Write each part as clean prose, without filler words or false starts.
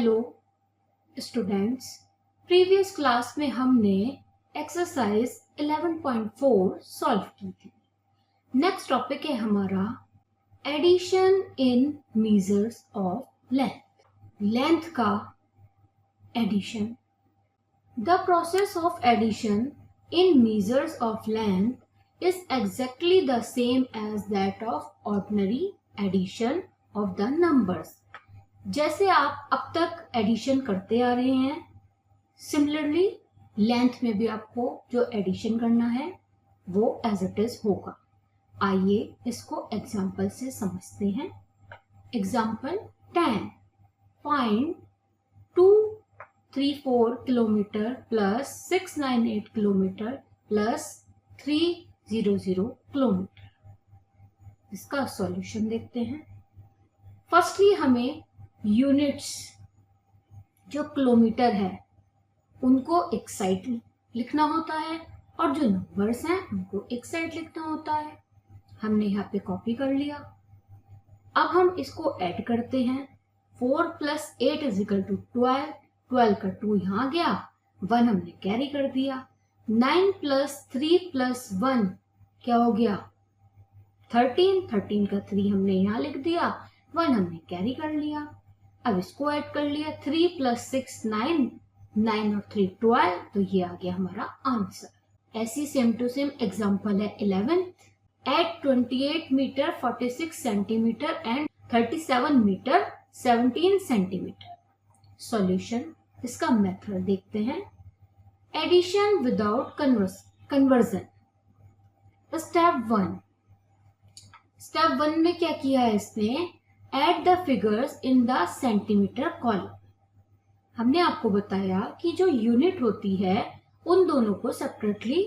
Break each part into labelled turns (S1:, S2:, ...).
S1: Hello students, previous class में हमने exercise 11.4 solve की थी। नेक्स्ट टॉपिक है हमारा addition in measures of length. Length का addition. The process of addition in measures of length is exactly the same as that of ordinary addition of the numbers. जैसे आप अब तक addition करते आ रहे हैं, सिमिलरली लेंथ में भी आपको जो एडिशन करना है वो एज इट इज होगा। आइए इसको एग्जाम्पल से समझते हैं। Example 10, find 234 kilometre plus 698 kilometre plus 300 kilometre. इसका सॉल्यूशन देखते हैं। फर्स्टली हमें यूनिट्स जो किलोमीटर है उनको एक साइड लिखना होता है और जो नंबर्स हैं उनको एक साइड लिखना होता है। हमने यहाँ पे कॉपी कर लिया। अब हम इसको ऐड करते हैं। 4 + 8 = 12। 12 का 2 यहाँ गया, 1 हमने कैरी कर दिया। 9 + 3 + 1 क्या हो गया? 13। 13 का 3 हमने यहाँ लिख दिया, 1 हमने कैरी कर लिया। अब इसको ऐड कर लिया। 3 + 6 9, 9 और 3 12, तो ये आ गया हमारा आंसर। ऐसी सेम टू सेम एग्जांपल है 11। Add 28 metre 46 centimetre and 37 metre 17 centimetre. Solution, इसका मेथड देखते हैं। Addition without conversion. स्टेप 1 में क्या किया है इसने? Add the figures in the centimetre column. हमने आपको बताया कि जो यूनिट होती है उन दोनों को सेपरेटली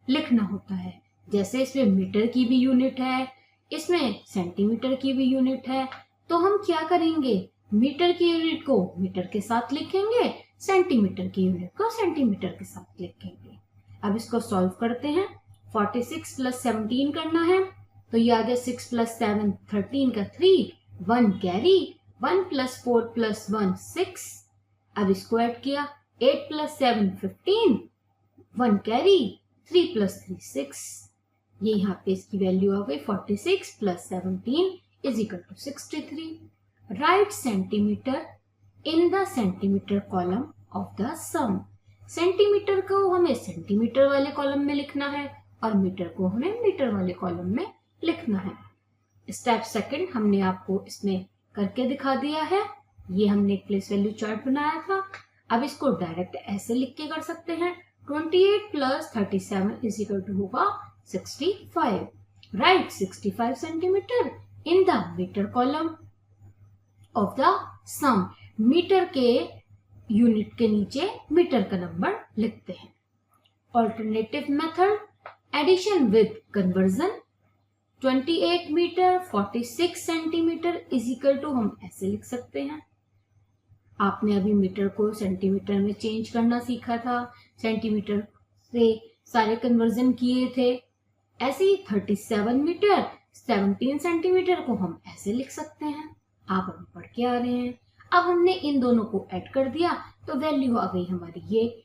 S1: लिखना होता है। जैसे इसमें मीटर की भी यूनिट है, इसमें सेंटीमीटर की भी यूनिट है, तो हम क्या करेंगे? मीटर की यूनिट को मीटर के साथ लिखेंगे, सेंटीमीटर की यूनिट को सेंटीमीटर के साथ लिखेंगे। अब इसको सॉल्व करते हैं। 46 + 17 करना है, तो ये आ गया 6 + 7 13 का 3, 1 कैरी, 1 + 4 + 1 6। अब इसको ऐड किया। 8 + 7 15, 1 कैरी, 3 + 3 6। ये यहाँ पे इसकी वैल्यू आ गई 46 + 17 = 63। Write centimetre in the centimetre column of the sum. Centimetre को हमें सेंटीमीटर वाले कॉलम में लिखना है और मीटर को हमें मीटर वाले कॉलम में लिखना है। स्टेप 2 हमने आपको इसमें करके दिखा दिया है। ये हमने एक प्लेस वैल्यू चार्ट बनाया था। अब इसको डायरेक्ट ऐसे लिख के कर सकते हैं। 28 + 37 होगा 65। Write 65 centimetre in the metre column of the sum. Metre के यूनिट के नीचे मीटर का नंबर लिखते हैं। Alternative method, addition with conversion. 28 metre 46 centimetre = हम ऐसे लिख सकते हैं। आपने अभी मीटर को सेंटीमीटर में चेंज करना सीखा था, सेंटीमीटर से सारे कन्वर्जन किए थे। ऐसे ही 37 मीटर 17 सेंटीमीटर को हम ऐसे लिख सकते हैं। आप अभी पढ़ के आ रहे हैं। अब हमने इन दोनों को ऐड कर दिया तो वैल्यू आ गई हमारी ये।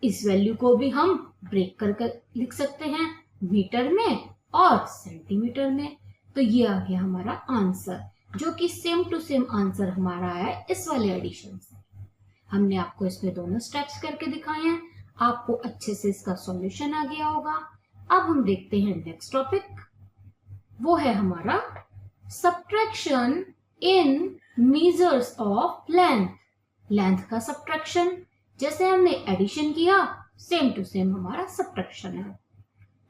S1: इस वैल्यू को भी हम ब्रेक करके लिख सकते हैं मीटर में और सेंटीमीटर में। तो ये आ गया हमारा आंसर, जो कि सेम टू सेम आंसर हमारा है इस वाले एडिशन से। हमने आपको इसमें दोनों स्टेप्स करके दिखाए हैं। आपको अच्छे से इसका सॉल्यूशन आ गया होगा। अब हम देखते हैं नेक्स्ट टॉपिक। वो है हमारा subtraction in measures of length. Length का सब्ट्रैक्शन। जैसे हमने एडिशन किया, सेम टू सेम हमारा सब्ट्रैक्शन है।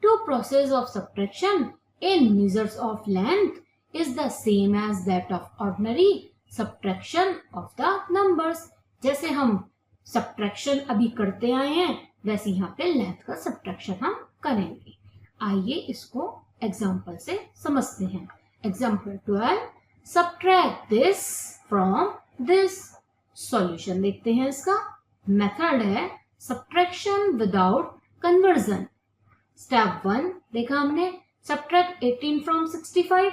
S1: To process of subtraction in measures of length is the same as that of ordinary subtraction of the numbers। जैसे हम subtraction अभी करते आए हैं, वैसे यहाँ पे length का subtraction हम करेंगे। आइए इसको एग्जाम्पल से समझते हैं। Example 12, subtract this from this। Solution देखते हैं इसका। मेथड है subtraction without conversion। स्टेप 1 देखा हमने, सब्ट्रैक्ट 18 फ्रॉम 65,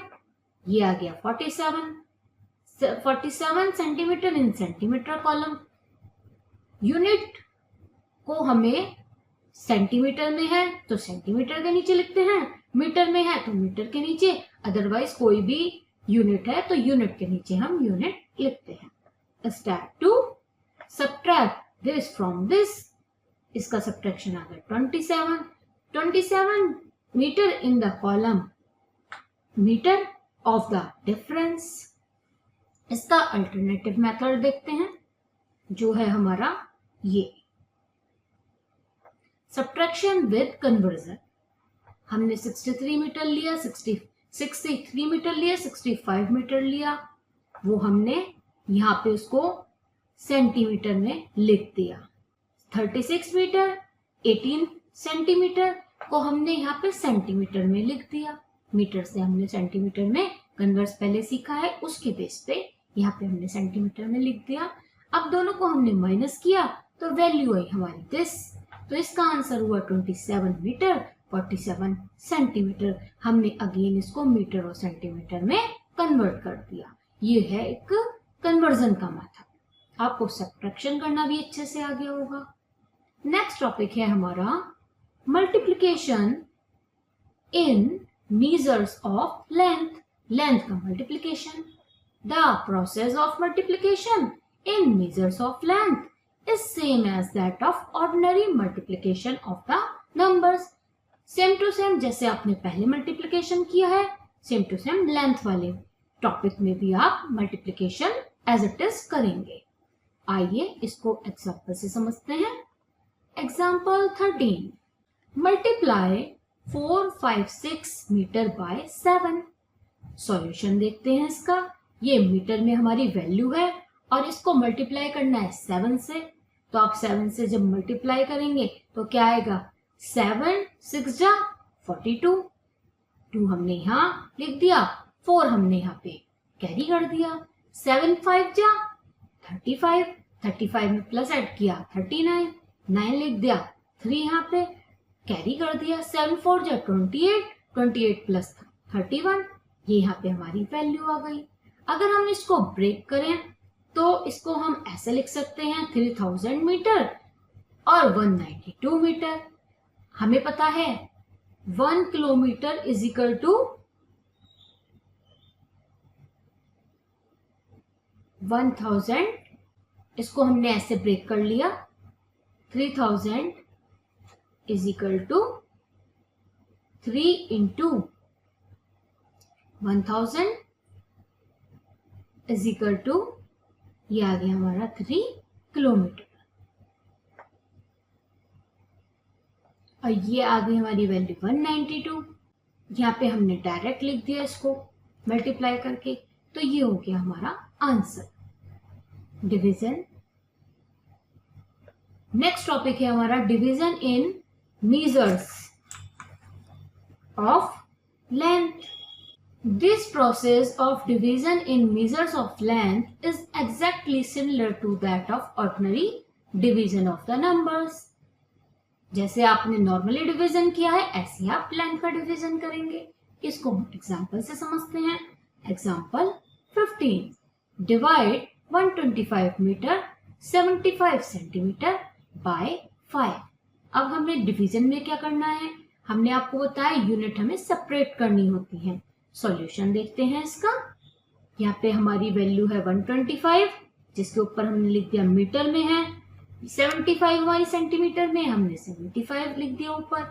S1: ये आ गया 47। 47 सेंटीमीटर इन सेंटीमीटर कॉलम। यूनिट को हमें सेंटीमीटर में है तो सेंटीमीटर के नीचे लिखते हैं, मीटर में है तो मीटर के नीचे, अदरवाइज कोई भी यूनिट है तो यूनिट के नीचे हम यूनिट लिखते हैं। Step 2, subtract this from this. इसका सब्ट्रैक्शन आ गया 27 metre in the column metre of the difference. इसका अल्टरनेटिव मेथड देखते हैं जो है हमारा ये सब्ट्रैक्शन विद कन्वर्जन। हमने 63 मीटर लिया, 63 मीटर लिया, 65 मीटर लिया, वो हमने यहाँ पे उसको सेंटीमीटर में लिख दिया। 36 मीटर 18 सेंटीमीटर को हमने यहाँ पे सेंटीमीटर में लिख दिया। मीटर से हमने सेंटीमीटर में कन्वर्स पहले सीखा है, उसके बेस पे यहाँ पे हमने सेंटीमीटर में लिख दिया। अब दोनों को हमने माइनस किया तो वैल्यू आई हमारी दिस, तो इसका आंसर हुआ 27 मीटर 47 सेंटीमीटर। हमने अगेन इसको मीटर और सेंटीमीटर में कन्वर्ट कर दिया। ये है एक कन्वर्जन का मेथड। आपको सब्ट्रैक्शन करना भी अच्छे से आ गया होगा। नेक्स्ट टॉपिक है हमारा multiplication in measures of length. Length का multiplication. The process of multiplication in measures of length is same as that of ordinary multiplication of the numbers। Same to same जैसे आपने पहले मल्टीप्लिकेशन किया है, same to same length वाले topic में भी आप मल्टीप्लिकेशन एज इट इज करेंगे। आइए इसको एग्जाम्पल से समझते हैं। Example 13, multiply 456 metre by 7। Solution देखते हैं इसका। ये मीटर में हमारी वैल्यू है और इसको मल्टीप्लाई करना है 7 से, तो आप 7 से जब मल्टीप्लाई करेंगे तो क्या आएगा, 7 6 जा 42, 2 हमने यहाँ लिख दिया, 4 हमने यहाँ पे कैरी कर दिया, 7 5 जा 35, 35 में प्लस ऐड किया 39, 9 लिख दिया, 3 यहाँ पे कैरी कर दिया, 7 4 जा 28, 28 प्लस 31, ये यहाँ पे हमारी वैल्यू आ गई। अगर हम इसको ब्रेक करें तो इसको हम ऐसे लिख सकते हैं 3000 मीटर और 192 मीटर। हमें पता है 1 किलोमीटर इज इक्वल टू 1000। इसको हमने ऐसे ब्रेक कर लिया, 3000 is equal to 3 into 1000 is equal to, ये आ गया हमारा 3 किलोमीटर। और ये आ गई हमारी वैल्यू 192। यहाँ पे हमने डायरेक्ट लिख दिया इसको मल्टीप्लाई करके, तो ये हो गया हमारा आंसर। डिवीजन। नेक्स्ट टॉपिक है हमारा division in measures of length. This process of division in measures of length is exactly similar to that of ordinary division of the numbers। जैसे आपने नॉर्मली डिवीजन किया है ऐसे आप लेंथ का division करेंगे। इसको हम एग्जाम्पल से समझते हैं। Example 15, divide 125 metre 75 centimetre by 5। अब हमें डिवीजन में क्या करना है, हमने आपको बताया यूनिट हमें सेपरेट करनी होती है। सॉल्यूशन देखते हैं इसका। यहाँ पे हमारी वैल्यू है 125, जिसके ऊपर हमने लिख दिया मीटर में है, 75 हमारी सेंटीमीटर में, हमने 75 लिख दिया ऊपर।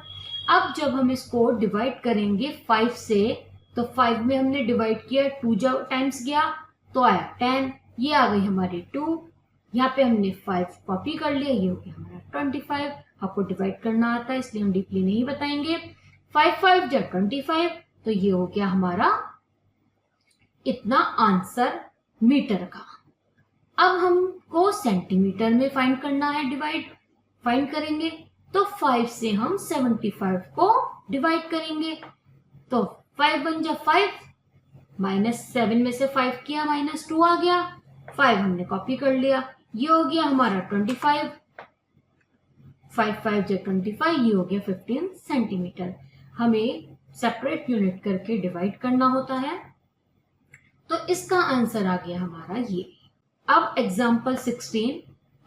S1: अब जब हम इसको डिवाइड करेंगे 5 से, तो 5 में हमने डिवाइड किया, 2 जब टाइम्स गया तो आया 10, ये आ गई हमारी 2। यहाँ पे हमने 5 कॉपी कर लिया, ये हो गया हमारा 25। आपको डिवाइड करना आता है इसलिए हम डीपली नहीं बताएंगे। 5 5 जा 25, तो ये हो गया हमारा इतना आंसर मीटर का। अब हमको सेंटीमीटर में फाइंड करना है, डिवाइड फाइंड करेंगे तो 5 से हम 75 को डिवाइड करेंगे, तो 5 बन जा 5, -7 में से 5 किया -2 आ गया, 5 हमने कॉपी कर लिया, ये हो गया हमारा 25, 5 5 जा 25, ये हो गया 15 सेंटीमीटर। हमें सेपरेट यूनिट करके डिवाइड करना होता है। तो इसका आंसर आ गया हमारा ये। अब एग्जाम्पल 16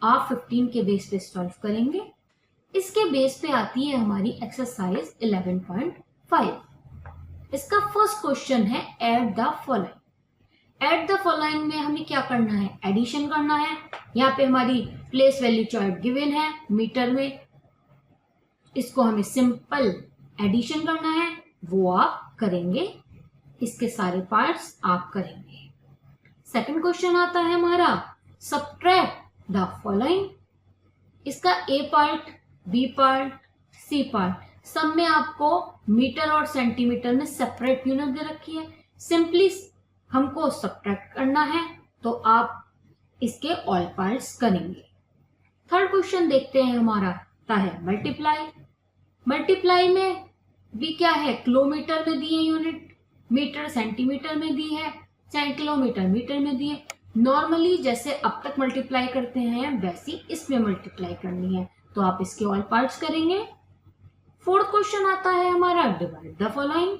S1: आप 15 के बेस पे सॉल्व करेंगे। इसके बेस पे आती है हमारी एक्सरसाइज 11.5। इसका फर्स्ट क्वेश्चन है add the following. Add the following में हमें क्या करना है, एडिशन करना है। यहाँ पे हमारी प्लेस वैल्यू चार्ट गिवन है मीटर में, इसको हमें सिंपल एडिशन करना है, वो आप करेंगे। इसके सारे पार्ट्स आप करेंगे। सेकंड क्वेश्चन आता है हमारा सब्ट्रैक्ट द फॉलोइंग। इसका A part, B part, C part, सब में आपको मीटर और सेंटीमीटर में सेपरेट यूनिट दे रखी है। सिंपली हमको सब्ट्रैक्ट करना है, तो आप इसके ऑल पार्ट्स करेंगे। थर्ड क्वेश्चन देखते हैं हमारा है मल्टीप्लाई। मल्टीप्लाई में भी क्या है, किलोमीटर में दी है यूनिट, मीटर सेंटीमीटर में दी है, चाहे किलोमीटर मीटर में दी है। नॉर्मली जैसे अब तक मल्टीप्लाई करते हैं वैसी इसमें मल्टीप्लाई करनी है, तो आप इसके ऑल पार्ट्स करेंगे। फोर्थ क्वेश्चन आता है हमारा डिवाइड द फॉलोइंग।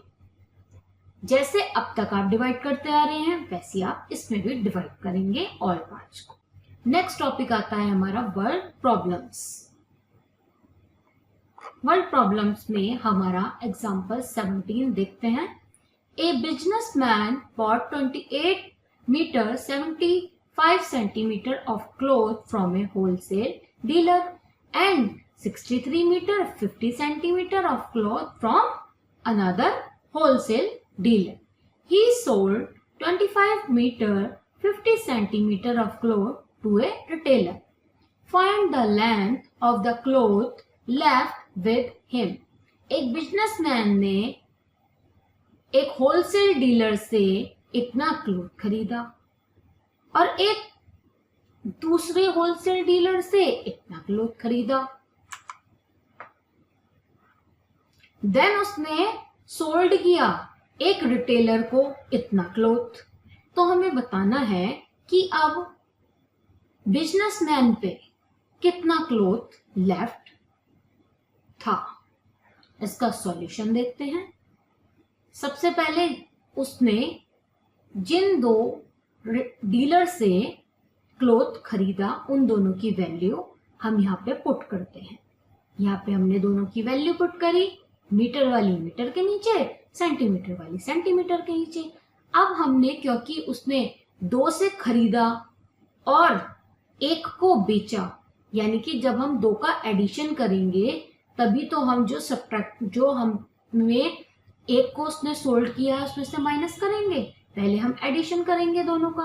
S1: जैसे अब तक आप डिवाइड करते आ रहे हैं वैसे आप इसमें भी डिवाइड करेंगे ऑल पार्ट्स को। नेक्स्ट टॉपिक आता है हमारा वर्ड प्रॉब्लम्स। वर्ड प्रॉब्लम्स में हमारा एग्जांपल 17 देखते हैं। A businessman bought 28 meter 75 centimeter of cloth from a wholesale dealer and 63 meter 50 centimeter of cloth from another wholesale dealer. He sold 25 meter 50 centimeter of cloth to a retailer. Find the length of the cloth left with him. एक businessman ने एक wholesale dealer से इतना cloth खरीदा और एक दूसरे wholesale dealer से इतना क्लोथ खरीदा। देन उसने सोल्ड किया एक रिटेलर को इतना क्लोथ। तो हमें बताना है कि अब बिजनेसमैन पे कितना क्लोथ लेफ्ट था। इसका सॉल्यूशन देखते हैं। सबसे पहले उसने जिन दो डीलर से क्लोथ खरीदा उन दोनों की वैल्यू हम यहाँ पे पुट करते हैं। यहाँ पे हमने दोनों की वैल्यू पुट करी, मीटर वाली मीटर के नीचे, सेंटीमीटर वाली सेंटीमीटर के नीचे। अब हमने, क्योंकि उसने दो से खरीदा और एक को बेचा, यानी कि जब हम दो का एडिशन करेंगे तभी तो हम जो हमें एक को उसने सोल्ड किया है उसमें से माइनस करेंगे। पहले हम एडिशन करेंगे दोनों का।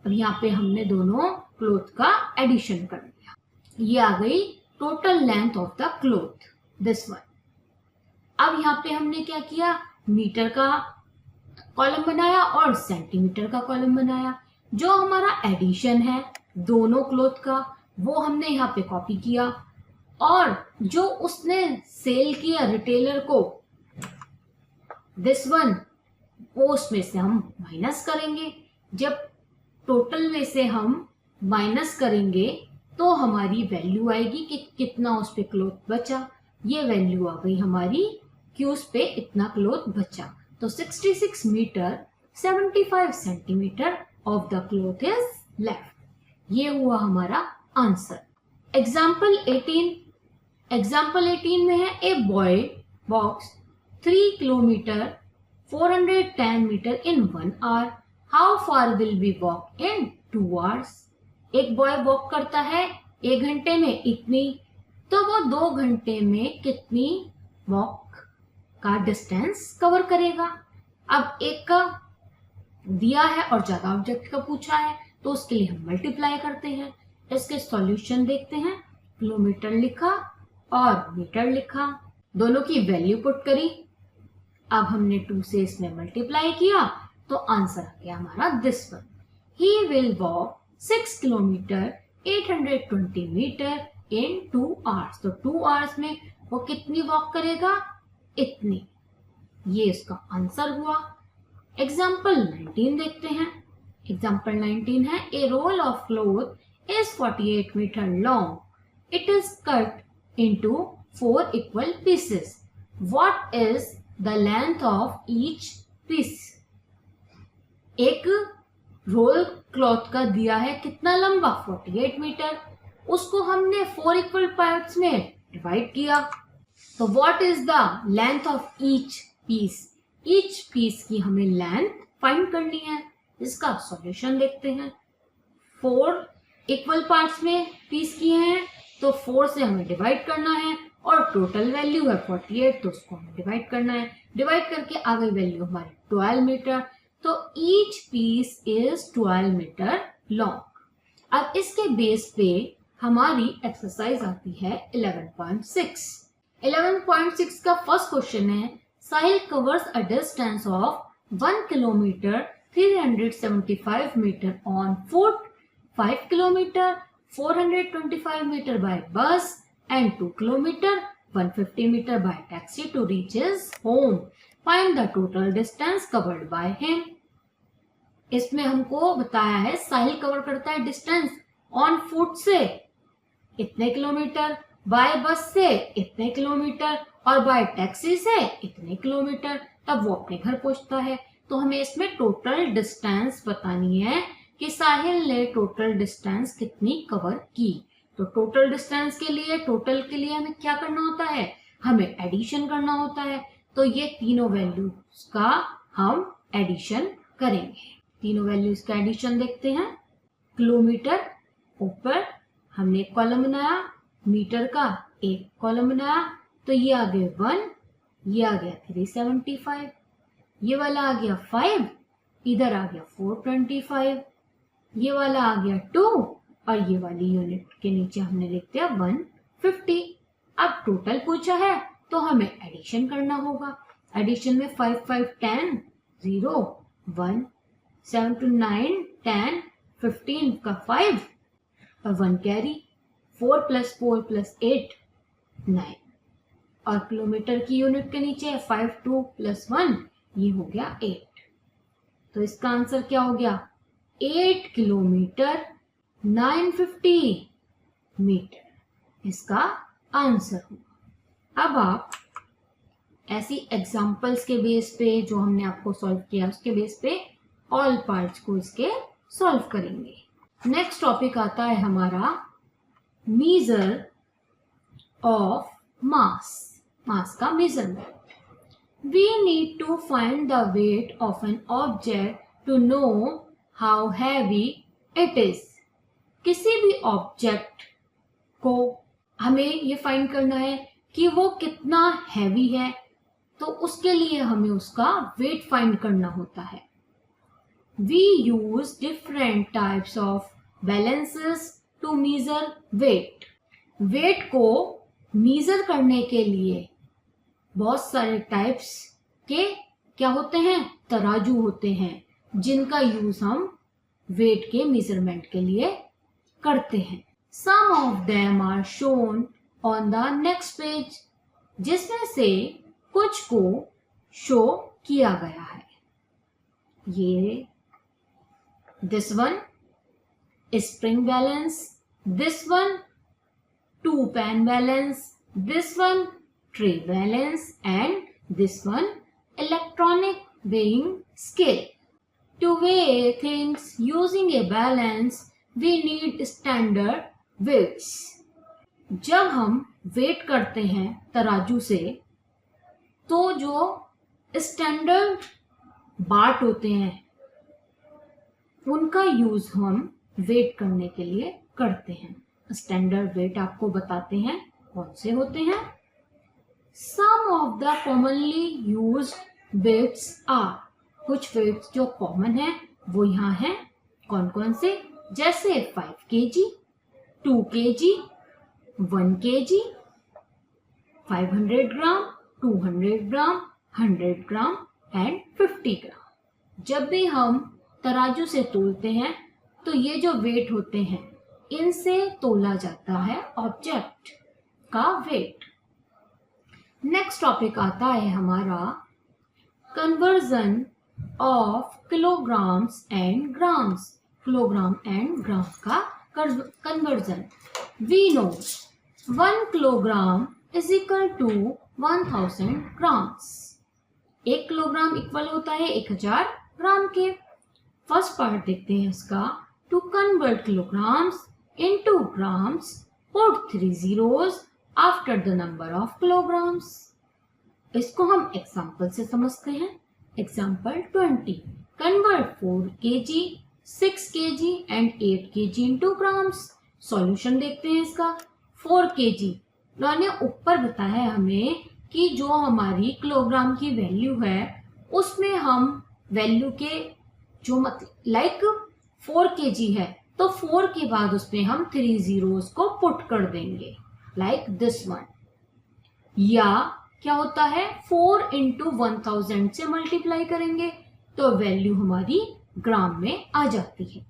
S1: अब यहाँ पे हमने दोनों क्लोथ का एडिशन कर दिया। ये आ गई total length of the cloth, this one. अब यहाँ पे हमने क्या किया, मीटर का कॉलम बनाया और सेंटीमीटर का कॉलम बनाया। जो हमारा एडिशन है दोनों क्लोथ का वो हमने यहाँ पे कॉपी किया और जो उसने सेल किया रिटेलर को, दिस वन, वो उसमें से हम माइनस करेंगे। जब टोटल में से हम माइनस करेंगे तो हमारी वैल्यू आएगी कि कितना उस पे क्लोथ बचा। ये वैल्यू आ गई हमारी कि उस पे इतना क्लोथ बचा। तो 66 metre 75 centimetre of the cloth is left. ये हुआ हमारा आंसर। एग्जाम्पल 18 में है a boy walks 3 kilometre 410 metre in 1 hour. How far will we walk in 2 hours? एक बॉय वॉक करता है 1 घंटे में इतनी, तो वो 2 घंटे में कितनी वॉक का डिस्टेंस कवर करेगा। अब एक का दिया है और ज्यादा ऑब्जेक्ट का पूछा है तो उसके लिए हम मल्टीप्लाई करते हैं। इसके सॉल्यूशन देखते हैं। किलोमीटर लिखा और मीटर लिखा, दोनों की वैल्यू पुट करी। अब हमने 2 से इसमें मल्टीप्लाई किया तो आंसर आ गया हमारा this one. He will walk 6 kilometre 820 metre in 2 hours। तो 2 hours में वो कितनी वॉक करेगा, इतनी। ये इसका आंसर हुआ। एग्जाम्पल 19 देखते हैं। एग्जाम्पल 19 है a roll of cloth is 48 metre long. It is cut into 4 equal pieces. What is the length of each piece. एक रोल क्लॉथ का दिया है कितना लंबा, 48 मीटर, उसको हमने 4 इक्वल पार्ट्स में डिवाइड किया। तो what is the length of each piece, each piece की हमें लेंथ फाइंड करनी है। इसका सॉल्यूशन देखते हैं। 4 इक्वल पार्ट्स में पीस किए हैं तो 4 से हमें डिवाइड करना है और टोटल वैल्यू है 48, तो उसको हमें डिवाइड करना है। डिवाइड करके आ गई वैल्यू हमारी 12 मीटर। तो each piece is 12 metre long. अब इसके बेस पे हमारी एक्सरसाइज आती है 11.6। 11.6 का फर्स्ट क्वेश्चन है, Sahil covers a distance of 1 kilometre 375 metre on foot, 5 kilometer 425 meter by bus and 2 kilometer 150 meter by taxi to reach his home. Find the total distance covered by him. इसमें हमको बताया है साहिल cover करता है distance on foot से इतने kilometre, bye बस से इतने किलोमीटर और बाय टैक्सी से इतने किलोमीटर, तब वो अपने घर पहुंचता है। तो हमें इसमें टोटल डिस्टेंस बतानी है कि साहिल ने टोटल डिस्टेंस कितनी कवर की। तो टोटल डिस्टेंस के लिए, टोटल के लिए हमें क्या करना होता है, हमें एडिशन करना होता है। तो ये तीनों वैल्यूज का हम एडिशन करेंगे। तीनों वैल्यूज का एडिशन देखते हैं। किलोमीटर ऊपर हमने एक कॉलम बनाया, मीटर का एक कॉलम बनाया, तो ये आ गया 1, ये आ गया 375, ये वाला आ गया 5, इधर आ गया 425, ये वाला आ गया 2 और ये वाली यूनिट के नीचे हमने लिख दिया 150। अब टोटल पूछा है तो हमें एडिशन करना होगा। एडिशन में 5 5 10 0 1 7 2 9 10 15 का 5 और 1 कैरी, 4 + 4 + 8 9 और किलोमीटर की यूनिट के नीचे 5 2 + 1 ये हो गया 8। तो इसका आंसर क्या हो गया, 8 किलोमीटर 950 मीटर इसका आंसर होगा। अब आप ऐसी एग्जांपल्स के बेस पे जो हमने आपको सॉल्व किया उसके बेस पे ऑल पार्ट्स को इसके सॉल्व करेंगे। नेक्स्ट टॉपिक आता है हमारा मीजर ऑफ मास, मास का measurement. We need to find the weight of an object to know how heavy it is. किसी भी ऑब्जेक्ट को हमें ये फाइंड करना है कि वो कितना हैवी है, तो उसके लिए हमें उसका वेट फाइंड करना होता है। We use different types of balances to measure weight. Weight को मीजर करने के लिए बहुत सारे टाइप्स के क्या होते हैं, तराजू होते हैं, जिनका यूज हम वेट के मेजरमेंट के लिए करते हैं। Some of them are shown on the next page, जिसमें से कुछ को शो किया गया है। ये this one spring balance, this one 2 pan balance, this one tray balance and this one electronic weighing scale. To weigh things using a balance we need standard weights. जब हम वेट करते हैं तराजू से तो जो स्टैंडर्ड बाट होते हैं उनका यूज हम वेट करने के लिए करते हैं। स्टैंडर्ड वेट आपको बताते हैं कौन से होते हैं। Some of the commonly used weights are, कुछ वेट्स जो कॉमन है वो यहाँ हैं। कौन कौन से, जैसे 5 kg, 2 kg, 1 kg, 500 gram, 200 gram, 100 gram and 50 ग्राम। जब भी हम तराजू से तोलते हैं तो ये जो वेट होते हैं इनसे तोला जाता है ऑब्जेक्ट का वेट। नेक्स्ट टॉपिक आता है हमारा conversion of kilograms and grams, kilogram and gram का conversion. We know 1 kilogram is equal to 1000 grams. 1 kilogram equal होता है 1000 ग्राम के। फर्स्ट पार्ट देखते हैं इसका। To convert kilograms into grams, put 3 zeros after the number of kilograms. इसको हम example से समझते हैं। Example 20, convert 4 kg, 6 kg and 8 kg into grams. Solution देखते हैं इसका। 4 kg उन्होंने ऊपर बताया है हमें कि जो हमारी किलोग्राम की वैल्यू है उसमें हम वैल्यू के जो लाइक 4 kg है तो 4 के बाद उसमें हम 3 zeros को पुट कर देंगे लाइक दिस वन। या क्या होता है 4 इंटू 1000 से मल्टीप्लाई करेंगे तो वैल्यू हमारी ग्राम में आ जाती है।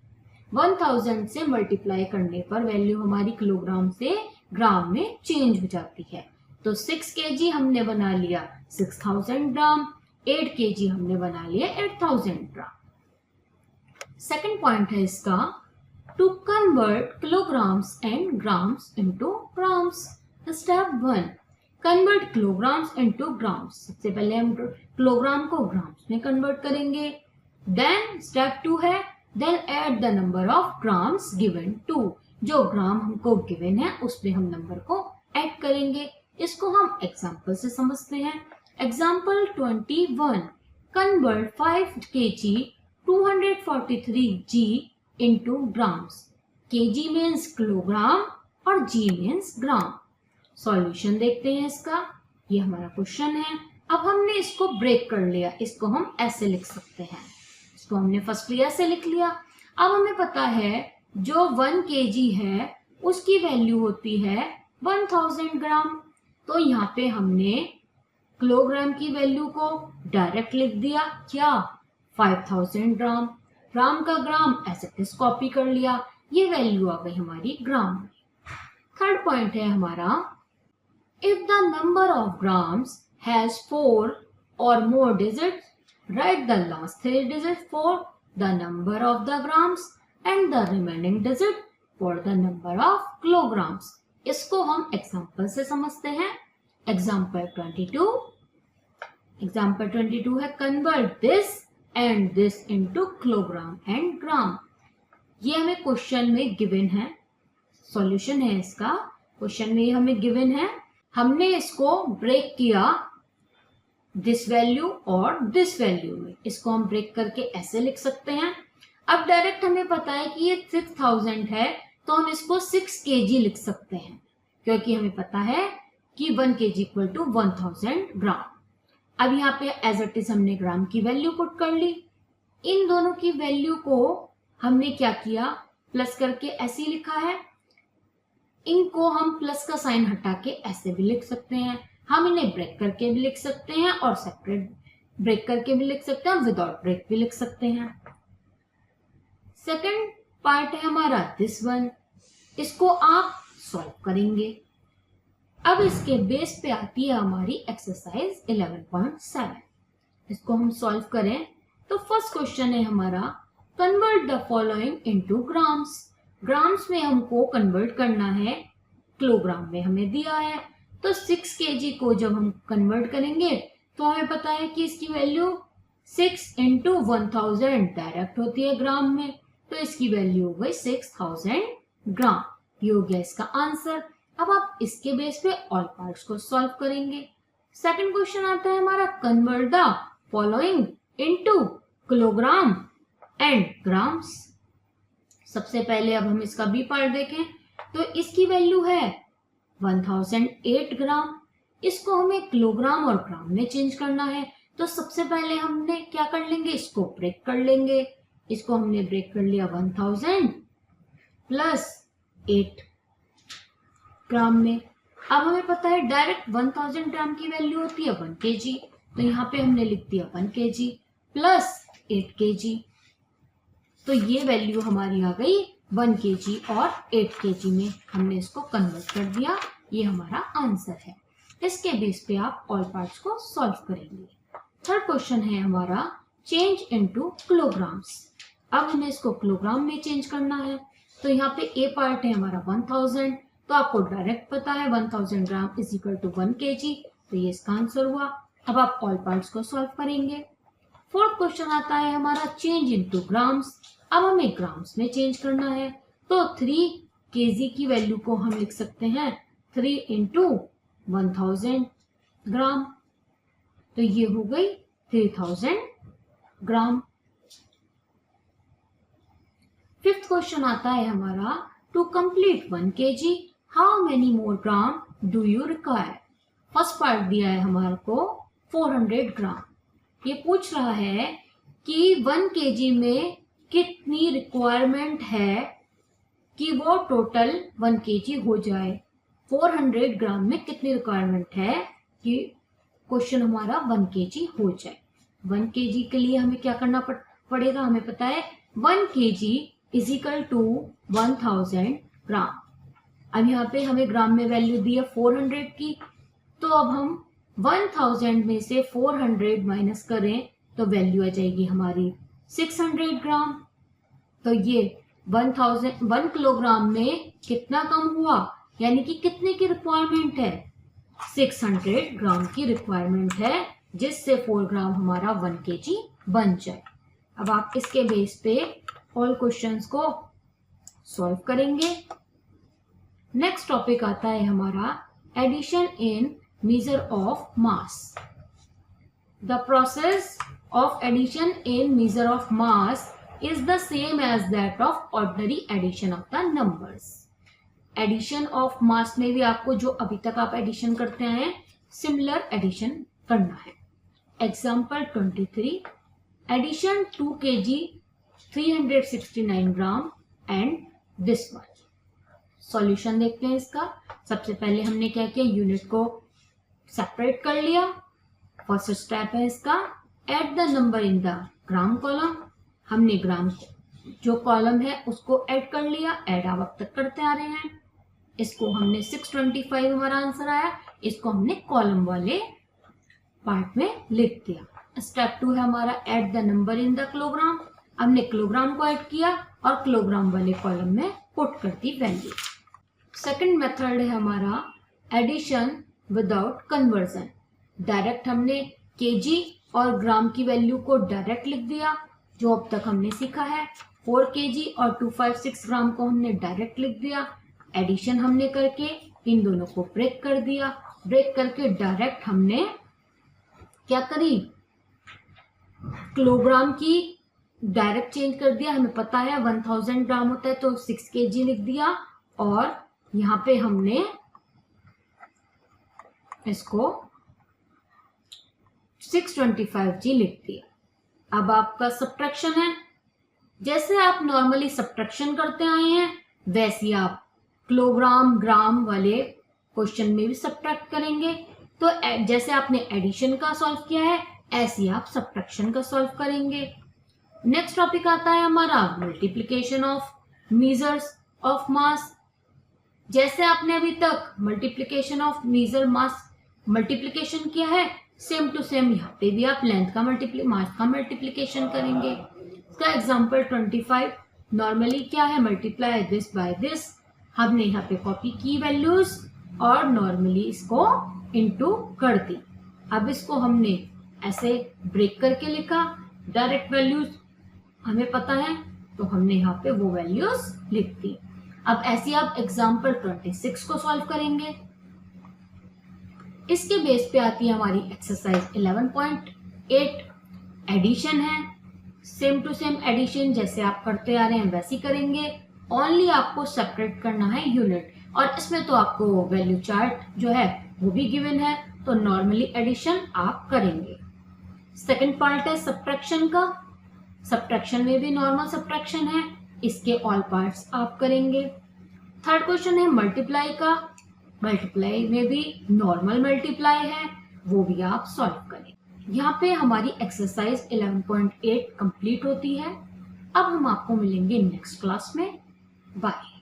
S1: 1000 से मल्टीप्लाई करने पर वैल्यू हमारी किलोग्राम से ग्राम में चेंज हो जाती है। तो 6 kg हमने बना लिया 6000 ग्राम, 8 kg हमने बना लिया 8000 ग्राम। सेकंड पॉइंट है इसका, to convert kilograms and grams into grams. Step 1, convert kilograms into grams. सबसे पहले हम किलोग्राम को ग्राम्स में कन्वर्ट करेंगे। देन स्टेप 2 है, then add the number of grams given to. जो ग्राम हमको गिवन है उसमें हम नंबर को ऐड करेंगे। इसको हम एग्जाम्पल से समझते हैं। Example 21, convert 5 kg 243 g into grams. kg means kilogram और g मीन्स ग्राम। सॉल्यूशन देखते हैं इसका। ये हमारा क्वेश्चन है। अब हमने इसको ब्रेक कर लिया, इसको हम ऐसे लिख सकते हैं। इसको हमने फर्स्टली ऐसे लिख लिया। अब हमें पता है जो 1 kg है उसकी वैल्यू होती है 1000 ग्राम। तो यहाँ पे हमने किलोग्राम की वैल्यू को डायरेक्ट लिख दिया, क्या 5000 ग्राम। ग्राम का ग्राम ऐसे इस कॉपी कर लिया, ये वैल्यू आ गई हमारी ग्राम में। थर्ड पॉइंट है हमारा, if the number of grams has 4 or more digits, write the last 3 digits for the number of the grams and the remaining digit for the number of kilograms। इसको हम example से समझते हैं। Example 22 है, convert this and this into kilogram and gram. ये हमें question में given है। सॉल्यूशन है इसका। क्वेश्चन में हमें गिवन है, हमने इसको ब्रेक किया दिस वैल्यू और दिस वैल्यू में। इसको हम ब्रेक करके ऐसे लिख सकते हैं। अब डायरेक्ट हमें पता है कि ये 6000 है तो हम इसको 6 kg लिख सकते हैं, क्योंकि हमें पता है कि 1 kg इक्वल टू 1000 ग्राम। अब यहाँ पे एज इट इज हमने ग्राम की वैल्यू पुट कर ली। इन दोनों की वैल्यू को हमने क्या किया, प्लस करके ऐसे ही लिखा है। इनको हम प्लस का साइन हटा के ऐसे भी लिख सकते हैं। हम इन्हें ब्रेक करके भी लिख सकते हैं और सेपरेट ब्रेक करके भी लिख सकते हैं, विदाउट ब्रेक भी लिख सकते हैं। सेकंड पार्ट है हमारा दिस वन। इसको आप सॉल्व करेंगे। अब इसके बेस पे आती है हमारी एक्सरसाइज 11.7। इसको हम सॉल्व करें तो फर्स्ट क्वेश्चन है हमारा, convert the following into grams. Grams में हमको कन्वर्ट करना है, किलोग्राम में हमें दिया है। तो 6 kg को जब हम कन्वर्ट करेंगे तो हमें पता है कि इसकी वैल्यू 6 इंटू 1000 डायरेक्ट होती है ग्राम में, तो इसकी वैल्यू हो गई 6000 ग्राम। ये हो गया इसका आंसर। अब आप इसके बेस पे ऑल पार्ट्स को सॉल्व करेंगे। सेकंड क्वेश्चन आता है हमारा, convert the following into kilogram and grams. सबसे पहले अब हम इसका बी पार्ट देखें तो इसकी वैल्यू है 1008 ग्राम। इसको हमें किलोग्राम और ग्राम में चेंज करना है, तो सबसे पहले हमने क्या कर लेंगे, इसको ब्रेक कर लेंगे। इसको हमने ब्रेक कर लिया 1000 प्लस 8 ग्राम में। अब हमें पता है डायरेक्ट 1000 ग्राम की वैल्यू होती है 1 kg, तो यहाँ पे हमने लिख दिया 1 kg प्लस 8 kg। तो ये वैल्यू हमारी आ गई 1 kg और 8 kg में हमने इसको कन्वर्ट कर दिया। ये हमारा आंसर है। इसके बेस पे आप ऑल पार्ट्स को सॉल्व करेंगे। थर्ड क्वेश्चन है हमारा, चेंज इनटू किलोग्राम्स। अब हमें इसको किलोग्राम में चेंज करना है। तो यहाँ पे ए पार्ट है हमारा 1000, तो आपको डायरेक्ट पता है 1000 gram is equal to 1 kg, तो ये इसका आंसर हुआ। अब आप ऑल पार्ट्स को सॉल्व करेंगे। फोर्थ क्वेश्चन आता है हमारा चेंज इनटू ग्राम्स। अब हमें ग्राम्स में चेंज करना है, तो 3 kg की वैल्यू को हम लिख सकते हैं 3 इंटू 1000 ग्राम, तो ये हो गई 3000 ग्राम। फिफ्थ क्वेश्चन आता है हमारा to complete 1 kg how many more gram do you require. First part दिया है हमारे को 400 ग्राम। ये पूछ रहा है कि 1 kg में कितनी रिक्वायरमेंट है कि वो टोटल 1 kg हो जाए। 400 ग्राम में कितनी रिक्वायरमेंट है कि क्वेश्चन हमारा 1 kg हो जाए। 1 kg के लिए हमें क्या करना पड़ेगा, हमें पता है 1 kg इज इक्वल टू 1000 ग्राम। अब यहाँ पे हमें ग्राम में वैल्यू दी है 400 की, तो अब हम 1000 में से 400 माइनस करें तो वैल्यू आ जाएगी हमारी 600 ग्राम। तो ये 1 किलोग्राम में कितना कम हुआ, यानी कि कितने की रिक्वायरमेंट है, 600 ग्राम की रिक्वायरमेंट है, जिससे 4 ग्राम हमारा 1 kg बन जाए। अब आप इसके बेस पे ऑल क्वेश्चंस को सॉल्व करेंगे। नेक्स्ट टॉपिक आता है हमारा addition in measure of mass. The process of addition in measure of mass is the same as that of ordinary addition of the numbers. Addition of mass में भी आपको जो अभी तक आप एडिशन करते हैं similar addition करना है। Example 23 addition 2 kg 369 gram and this one. Solution देखते हैं इसका। सबसे पहले हमने क्या किया, यूनिट को सेपरेट कर लिया। फर्स्ट स्टेप है इसका add the number in the gram column. हमने ग्राम जो कॉलम है उसको ऐड कर लिया, ऐड आप अब तक करते आ रहे हैं। इसको हमने 625 हमारा आंसर आया, इसको हमने कॉलम वाले पार्ट में लिख दिया। स्टेप 2 है हमारा add the number in the kilogram. हमने किलोग्राम को ऐड किया और किलोग्राम वाले कॉलम में पुट कर दी वैल्यू। सेकंड मेथड है हमारा एडिशन विदाउट कन्वर्जन। डायरेक्ट हमने केजी और ग्राम की वैल्यू को डायरेक्ट लिख दिया, जो अब तक हमने सीखा है। 4 kg और 256 ग्राम को हमने डायरेक्ट लिख दिया। एडिशन हमने करके इन दोनों को ब्रेक कर दिया। ब्रेक करके डायरेक्ट हमने क्या करी, किलोग्राम की डायरेक्ट चेंज कर दिया। हमें पता है 1000 ग्राम होता है तो 6 kg लिख दिया और यहाँ पे हमने इसको 625g लिख दिया। अब आपका सब्ट्रैक्शन है, जैसे आप नॉर्मली सब्ट्रैक्शन करते आए हैं वैसे आप किलोग्राम ग्राम वाले क्वेश्चन में भी सब्ट्रैक्ट करेंगे। तो जैसे आपने एडिशन का सॉल्व किया है ऐसे ही आप सब्ट्रैक्शन का सॉल्व करेंगे। नेक्स्ट टॉपिक आता है हमारा multiplication of measures of mass. जैसे आपने अभी तक multiplication of measure mass multiplication किया है, सेम टू सेम यहाँ पे भी आप लेंथ का मास का मल्टीप्लिकेशन करेंगे। इसका एग्जांपल 25 नॉर्मली क्या है, मल्टीप्लाई दिस बाय दिस। हमने यहाँ पे कॉपी की वैल्यूज और नॉर्मली इसको इनटू कर दी। अब इसको हमने ऐसे ब्रेक करके लिखा, डायरेक्ट वैल्यूज हमें पता है तो हमने यहाँ पे वो वैल्यूज लिख दी। अब ऐसे आप एग्जांपल 26 को सॉल्व करेंगे। इसके बेस पे आती है हमारी एक्सरसाइज 11.8 एडिशन है। सेम टू सेम एडिशन जैसे आप करते आ रहे हैं वैसे ही करेंगे, ओनली आपको सेपरेट करना है यूनिट। और इसमें तो आपको वैल्यू चार्ट जो है वो भी गिवन है, तो नॉर्मली एडिशन आप करेंगे। सेकंड पार्ट है सब्ट्रैक्शन का। सब्ट्रैक्शन में भी नॉर्मल सब्ट्रैक्शन है, इसके ऑल पार्ट्स आप करेंगे। थर्ड क्वेश्चन है मल्टीप्लाई का। मल्टीप्लाई में भी नॉर्मल मल्टीप्लाई है, वो भी आप सॉल्व करें। यहाँ पे हमारी एक्सरसाइज 11.8 कंप्लीट होती है। अब हम आपको मिलेंगे नेक्स्ट क्लास में। बाय।